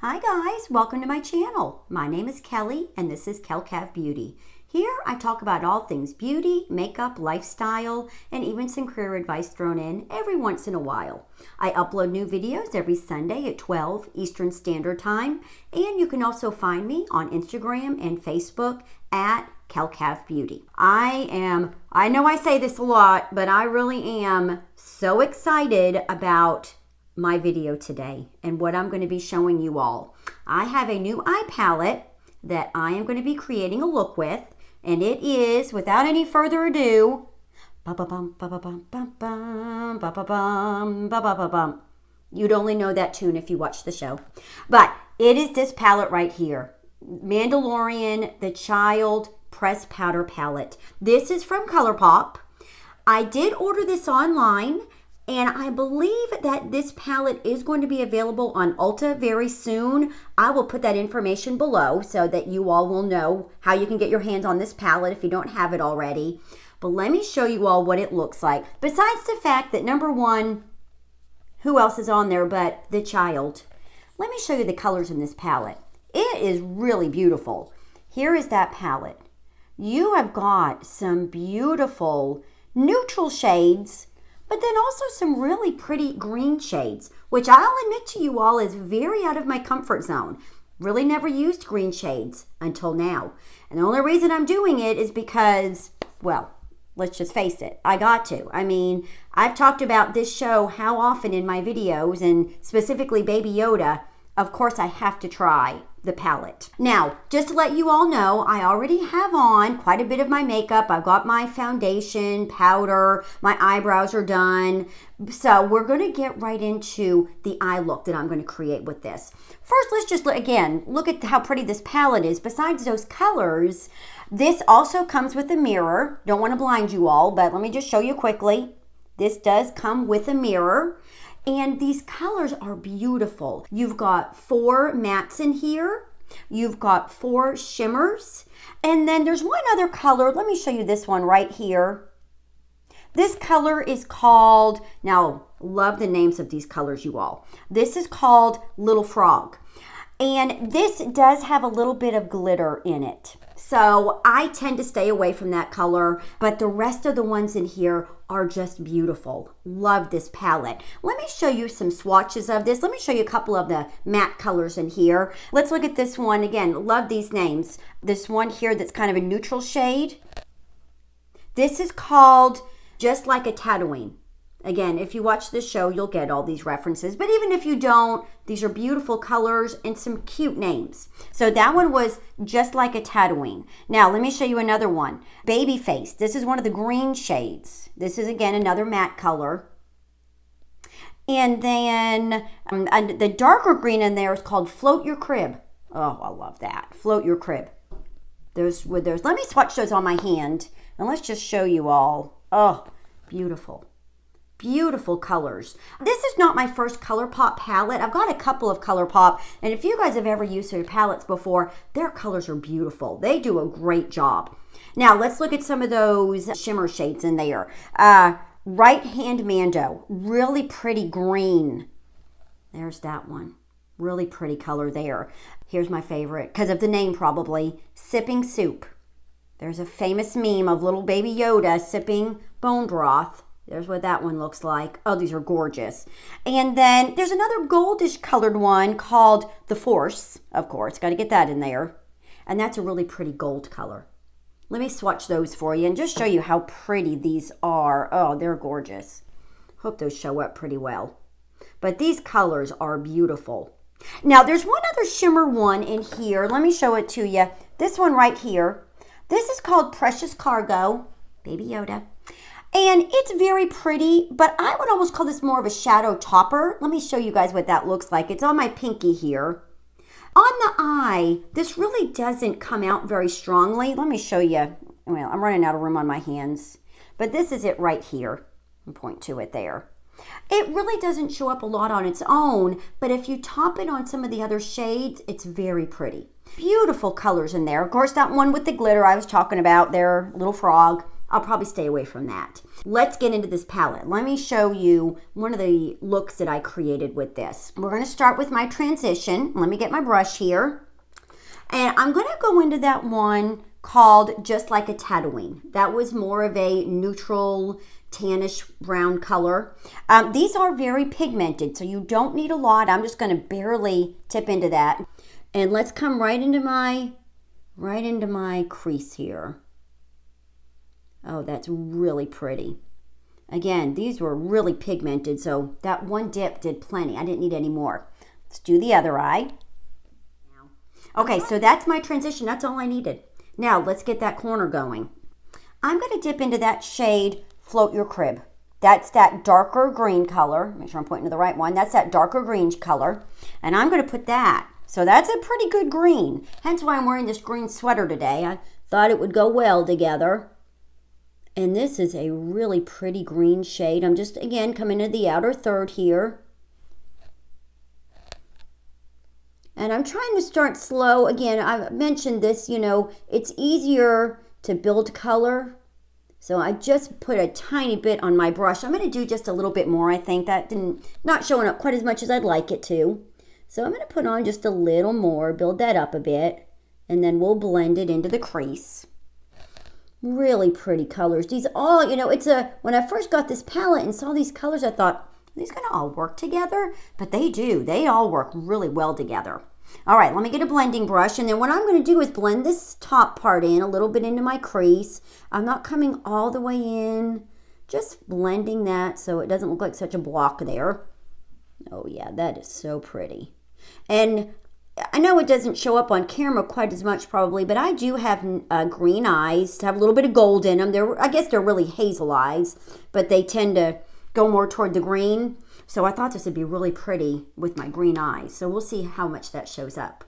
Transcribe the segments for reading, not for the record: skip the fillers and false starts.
Hi guys, welcome to my channel. My name is Kelly and this is ColourPop's Beauty. Here I talk about all things beauty, makeup, lifestyle, and even some career advice thrown in every once in a while. I upload new videos every Sunday at 12 Eastern Standard Time, and you can also find me on Instagram and Facebook at ColourPop's Beauty. I know I say this a lot, but I really am so excited about my video today and what I'm going to be showing you all. I have a new eye palette that I am going to be creating a look with, and it is, without any further ado, you'd only know that tune if you watch the show, but it is this palette right here, Mandalorian the Child Pressed Powder Palette. This is from ColourPop. I did order this online, and I believe that this palette is going to be available on Ulta very soon. I will put that information below so that you all will know how you can get your hands on this palette if you don't have it already. But let me show you all what it looks like. Besides the fact that, number one, who else is on there but the child? Let me show you the colors in this palette. It is really beautiful. Here is that palette. You have got some beautiful neutral shades, but then also some really pretty green shades, which I'll admit to you all is very out of my comfort zone. Really never used green shades until now. And the only reason I'm doing it is because, well, let's just face it, I got to. I mean, I've talked about this show how often in my videos, and specifically Baby Yoda. Of course, I have to try the palette. Now, just to let you all know, I already have on quite a bit of my makeup. I've got my foundation, powder, my eyebrows are done. So we're gonna get right into the eye look that I'm gonna create with this. First, let's just, again, look at how pretty this palette is. Besides those colors, this also comes with a mirror. Don't wanna blind you all, but let me just show you quickly. This does come with a mirror. And these colors are beautiful. You've got 4 mattes in here. You've got 4 shimmers. And then there's one other color. Let me show you this one right here. This color is called, now love the names of these colors, you all. This is called Little Frog. And this does have a little bit of glitter in it. So I tend to stay away from that color, but the rest of the ones in here are just beautiful. Love this palette. Let me show you some swatches of this. Let me show you a couple of the matte colors in here. Let's look at this one. Again, love these names. This one here that's kind of a neutral shade. This is called Just Like a Tatooine. Again, if you watch this show, you'll get all these references. But even if you don't, these are beautiful colors and some cute names. So that one was Just Like a Tatooine. Now, let me show you another one. Baby Face. This is one of the green shades. This is, again, another matte color. And then the darker green in there is called Float Your Crib. Oh, I love that. Float Your Crib. Let me swatch those on my hand, and let's just show you all. Oh, beautiful. Beautiful colors. This is not my first ColourPop palette. I've got a couple of ColourPop, and if you guys have ever used their palettes before, their colors are beautiful. They do a great job. Now, let's look at some of those shimmer shades in there. Right Hand Mando, really pretty green. There's that one. Really pretty color there. Here's my favorite, because of the name probably, Sipping Soup. There's a famous meme of little baby Yoda sipping bone broth. There's what that one looks like. Oh, these are gorgeous. And then there's another goldish colored one called The Force. Of course, got to get that in there. And that's a really pretty gold color. Let me swatch those for you and just show you how pretty these are. Oh, they're gorgeous. Hope those show up pretty well. But these colors are beautiful. Now, there's one other shimmer one in here. Let me show it to you. This one right here. This is called Precious Cargo. Baby Yoda. And it's very pretty, but I would almost call this more of a shadow topper. Let me show you guys what that looks like. It's on my pinky here. On the eye, this really doesn't come out very strongly. Let me show you. Well, I'm running out of room on my hands, but this is it right here. I'll point to it there. It really doesn't show up a lot on its own, but if you top it on some of the other shades, it's very pretty. Beautiful colors in there. Of course, that one with the glitter I was talking about there, Little Frog. I'll probably stay away from that. Let's get into this palette. Let me show you one of the looks that I created with this. We're going to start with my transition. Let me get my brush here. And I'm going to go into that one called Just Like a Tatooine. That was more of a neutral tannish brown color. These are very pigmented, so you don't need a lot. I'm just going to barely tip into that. And let's come right into my crease here. Oh, that's really pretty. Again, these were really pigmented, so that one dip did plenty. I didn't need any more. Let's do the other eye. Okay, so that's my transition. That's all I needed. Now, let's get that corner going. I'm going to dip into that shade, Float Your Crib. That's that darker green color. Make sure I'm pointing to the right one. That's that darker green color. And I'm going to put that. So that's a pretty good green. Hence why I'm wearing this green sweater today. I thought it would go well together. And this is a really pretty green shade. I'm just, again, coming into the outer third here. And I'm trying to start slow. Again, I've mentioned this, you know, it's easier to build color. So I just put a tiny bit on my brush. I'm going to do just a little bit more, I think. That not showing up quite as much as I'd like it to. So I'm going to put on just a little more, build that up a bit, and then we'll blend it into the crease. Really pretty colors. These all, you know, when I first got this palette and saw these colors, I thought, are these going to all work together? But they do. They all work really well together. All right, let me get a blending brush, and then what I'm going to do is blend this top part in a little bit into my crease. I'm not coming all the way in, just blending that so it doesn't look like such a block there. Oh yeah, that is so pretty. And I know it doesn't show up on camera quite as much probably, but I do have green eyes, have a little bit of gold in them. I guess they're really hazel eyes, but they tend to go more toward the green. So I thought this would be really pretty with my green eyes. So we'll see how much that shows up.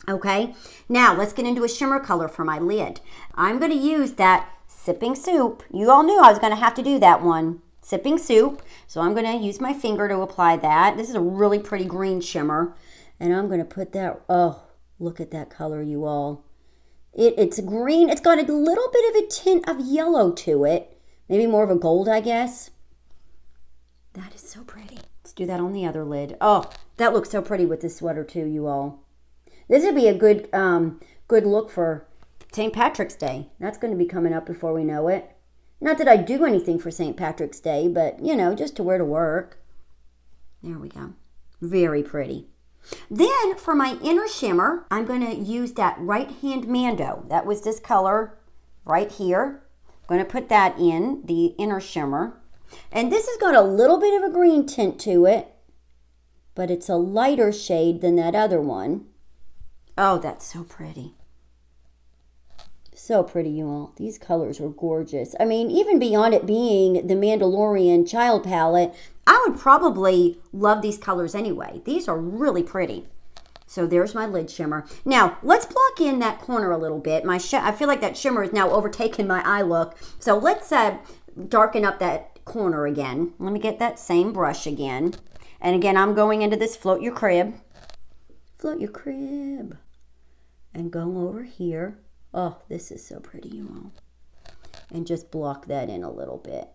Okay, now let's get into a shimmer color for my lid. I'm going to use that Sipping Soup. You all knew I was going to have to do that one. Sipping Soup. So I'm going to use my finger to apply that. This is a really pretty green shimmer. And I'm going to put that, oh, look at that color, you all. It's green. It's got a little bit of a tint of yellow to it. Maybe more of a gold, I guess. That is so pretty. Let's do that on the other lid. Oh, that looks so pretty with this sweater too, you all. This would be a good look for St. Patrick's Day. That's going to be coming up before we know it. Not that I do anything for St. Patrick's Day, but, you know, just to wear to work. There we go. Very pretty. Then for my inner shimmer, I'm going to use that Right Hand Mando. That was this color right here. I'm going to put that in the inner shimmer. And this has got a little bit of a green tint to it, but it's a lighter shade than that other one. Oh, that's so pretty. So pretty, you all. These colors are gorgeous. I mean, even beyond it being the Mandalorian child palette, I would probably love these colors anyway. These are really pretty. So there's my lid shimmer. Now, let's block in that corner a little bit. I feel like that shimmer is now overtaken my eye look. So let's darken up that corner again. Let me get that same brush again. And again, I'm going into this Float Your Crib. Float Your Crib. And go over here. Oh, this is so pretty, you all. And just block that in a little bit.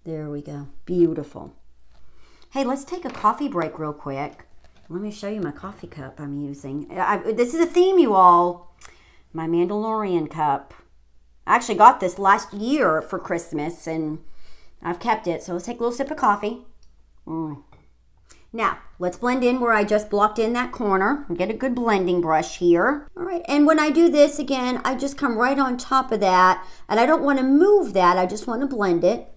There we go. Beautiful. Hey, let's take a coffee break real quick. Let me show you my coffee cup I'm using. This is a theme, you all. My Mandalorian cup. I actually got this last year for Christmas, and I've kept it. So let's take a little sip of coffee. Now, let's blend in where I just blocked in that corner. Get a good blending brush here. All right, and when I do this, again, I just come right on top of that, and I don't want to move that. I just want to blend it.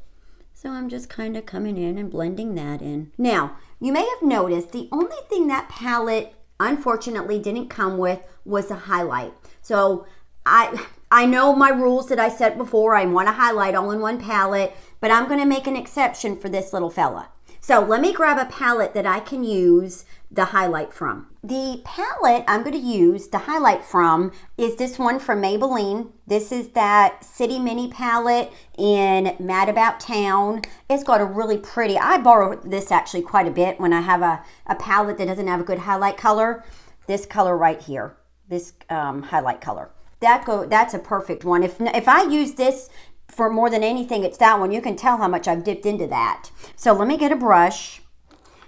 So I'm just kind of coming in and blending that in. Now, you may have noticed the only thing that palette, unfortunately, didn't come with was a highlight. So I know my rules that I set before. I want to highlight all in one palette, but I'm going to make an exception for this little fella. So let me grab a palette that I can use the highlight from. The palette I'm going to use the highlight from is this one from Maybelline. This is that City Mini palette in Mad About Town. It's got a really pretty, I borrow this actually quite a bit when I have a palette that doesn't have a good highlight color. This color right here, this highlight color. That's a perfect one. If I use this For more than anything, it's that one. You can tell how much I've dipped into that. So let me get a brush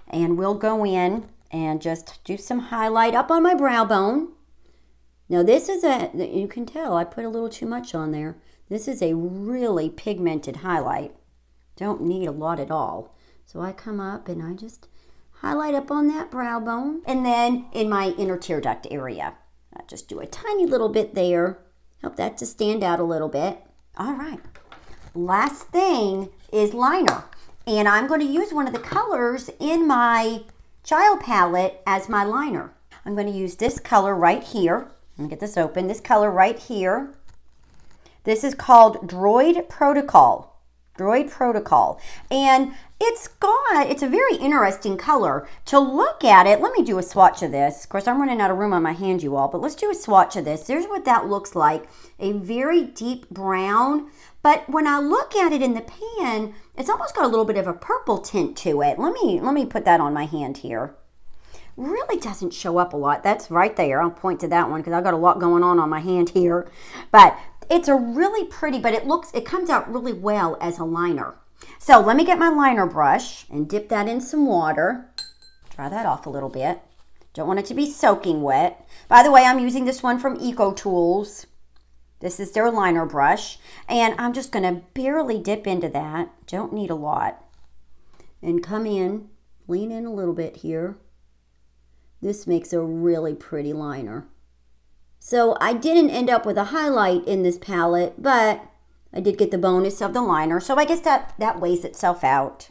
and we'll go in and just do some highlight up on my brow bone. Now this is you can tell I put a little too much on there. This is a really pigmented highlight. Don't need a lot at all. So I come up and I just highlight up on that brow bone. And then in my inner tear duct area, I just do a tiny little bit there. Help that to stand out a little bit. All right. Last thing is liner. And I'm going to use one of the colors in my Child palette as my liner. I'm going to use this color right here. Let me get this open. This color right here. This is called Droid Protocol. Droid Protocol. And it's a very interesting color. To look at it, let me do a swatch of this. Of course, I'm running out of room on my hand, you all, but let's do a swatch of this. There's what that looks like. A very deep brown. But when I look at it in the pan, it's almost got a little bit of a purple tint to it. Let me put that on my hand here. Really doesn't show up a lot. That's right there. I'll point to that one because I've got a lot going on my hand here. But it's a really pretty, but it comes out really well as a liner. So let me get my liner brush and dip that in some water. Dry that off a little bit. Don't want it to be soaking wet. By the way, I'm using this one from Eco Tools. This is their liner brush. And I'm just going to barely dip into that. Don't need a lot. And come in, lean in a little bit here. This makes a really pretty liner. So I didn't end up with a highlight in this palette, but I did get the bonus of the liner. So I guess that weighs itself out.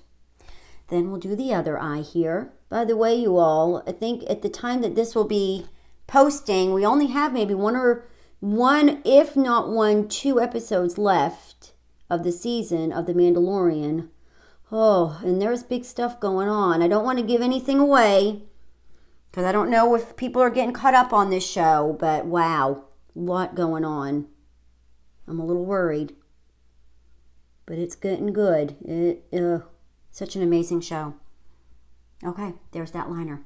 Then we'll do the other eye here. By the way, you all, I think at the time that this will be posting, we only have maybe if not two episodes left of the season of The Mandalorian. Oh, and there's big stuff going on. I don't want to give anything away because I don't know if people are getting caught up on this show, but wow, a lot going on. I'm a little worried, but it's getting good. Such an amazing show. Okay, there's that liner.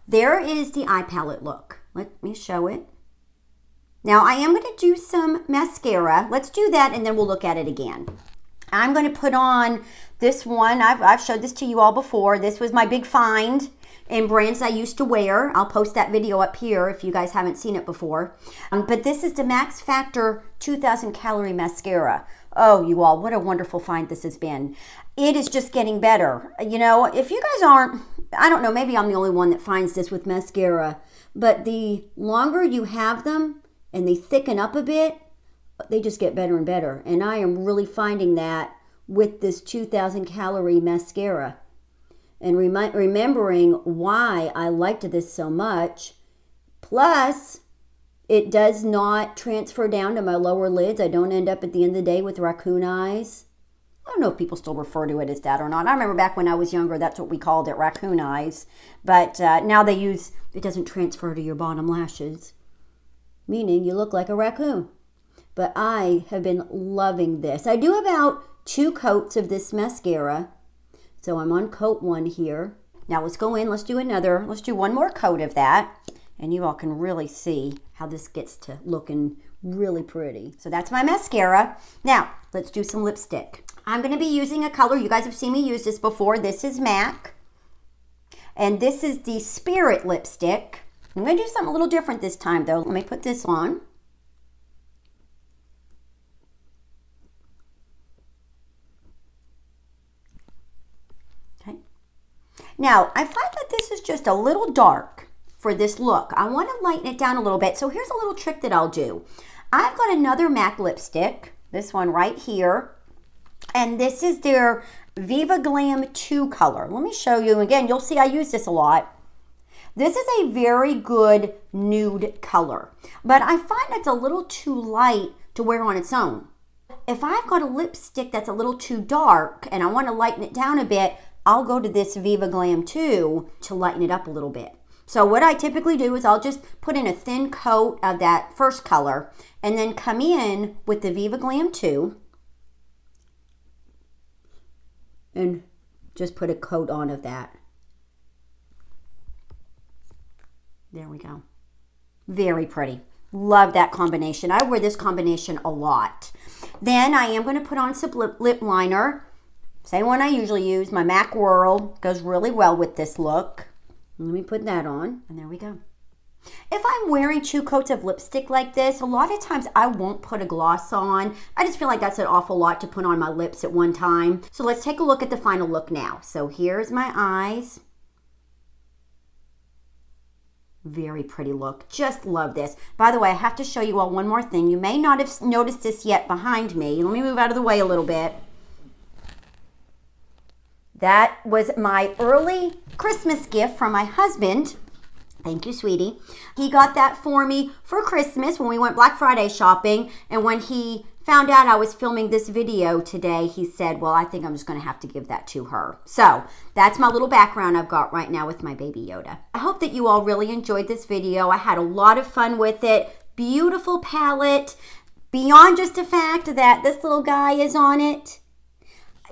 There is the eye palette look. Let me show it. Now I am going to do some mascara. Let's do that and then we'll look at it again. I'm going to put on this one. I've showed this to you all before. This was my big find in brands I used to wear. I'll post that video up here if you guys haven't seen it before. But this is the Max Factor 2000 Calorie Mascara. Oh, you all, what a wonderful find this has been. It is just getting better. You know, if you guys aren't, I don't know, maybe I'm the only one that finds this with mascara, but the longer you have them and they thicken up a bit, they just get better and better. And I am really finding that with this 2000 Calorie Mascara. And remembering why I liked this so much. Plus, it does not transfer down to my lower lids. I don't end up at the end of the day with raccoon eyes. I don't know if people still refer to it as that or not. I remember back when I was younger, that's what we called it, raccoon eyes. But now they use, it doesn't transfer to your bottom lashes, meaning you look like a raccoon. But I have been loving this. I do about 2 coats of this mascara. So I'm on coat 1 here. Now let's go in, let's do one more coat of that. And you all can really see how this gets to looking really pretty. So that's my mascara. Now, let's do some lipstick. I'm gonna be using a color, you guys have seen me use this before. This is MAC. And this is the Spirit lipstick. I'm gonna do something a little different this time though. Let me put this on. Now, I find that this is just a little dark for this look. I want to lighten it down a little bit. So here's a little trick that I'll do. I've got another MAC lipstick, this one right here. And this is their Viva Glam 2 color. Let me show you. Again, you'll see I use this a lot. This is a very good nude color. But I find it's a little too light to wear on its own. If I've got a lipstick that's a little too dark and I want to lighten it down a bit, I'll go to this Viva Glam 2 to lighten it up a little bit. So what I typically do is I'll just put in a thin coat of that first color and then come in with the Viva Glam 2 and just put a coat on of that. There we go. Very pretty. Love that combination. I wear this combination a lot. Then I am going to put on some lip liner. Same one I usually use, my MAC Whirl. Goes really well with this look. Let me put that on, and there we go. If I'm wearing 2 coats of lipstick like this, a lot of times I won't put a gloss on. I just feel like that's an awful lot to put on my lips at one time. So let's take a look at the final look now. So here's my eyes. Very pretty look. Just love this. By the way, I have to show you all one more thing. You may not have noticed this yet behind me. Let me move out of the way a little bit. That was my early Christmas gift from my husband. Thank you, sweetie. He got that for me for Christmas when we went Black Friday shopping. And when he found out I was filming this video today, he said, well, I think I'm just going to have to give that to her. So that's my little background I've got right now with my baby Yoda. I hope that you all really enjoyed this video. I had a lot of fun with it. Beautiful palette. Beyond just the fact that this little guy is on it.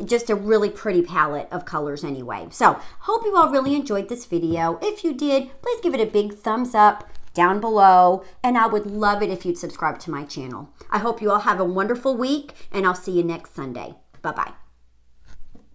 Just a really pretty palette of colors anyway. So, hope you all really enjoyed this video. If you did, please give it a big thumbs up down below. And I would love it if you'd subscribe to my channel. I hope you all have a wonderful week, and I'll see you next Sunday. Bye-bye.